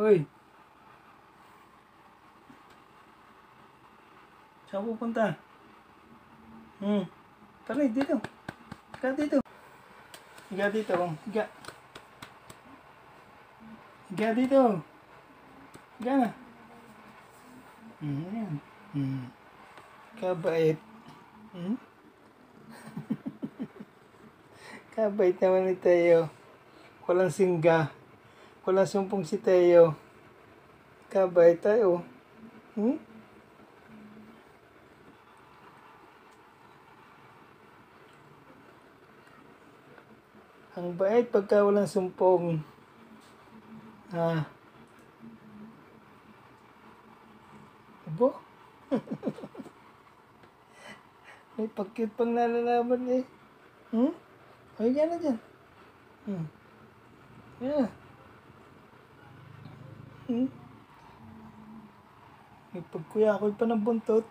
Hoy. Saan pupunta? Tara, dito. Higa dito. Higa dito. Higa. Higa dito. Higa na. Ayan. Kabait. Kabait naman ni Teo. Walang singga. Walang sumpong si Teo. Kabait tayo. Ang bait pagka walang sumpong. Abo? May pag-cute pang nalalaman eh. Ay, gana dyan. Yeah. May pagkuyakoy pa ng buntot.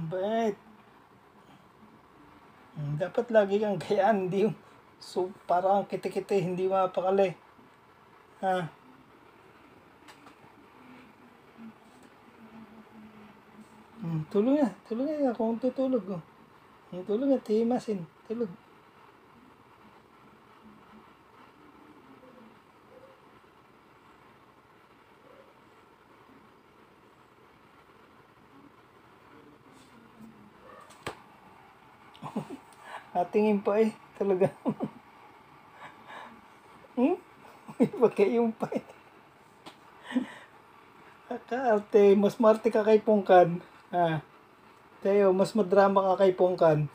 Bait. Dapat lagi kang gayaan, hindi yung so parang kiti-kiti, hindi mapakali. Tulog na kung tutulog. Tulog na, tihimasin, tulog. Atingin pa eh, talaga. May pagkayong pa eh. Kakaarte, mas marte ka kay Pongkan. Tayo, mas madrama ka kay Pongkan.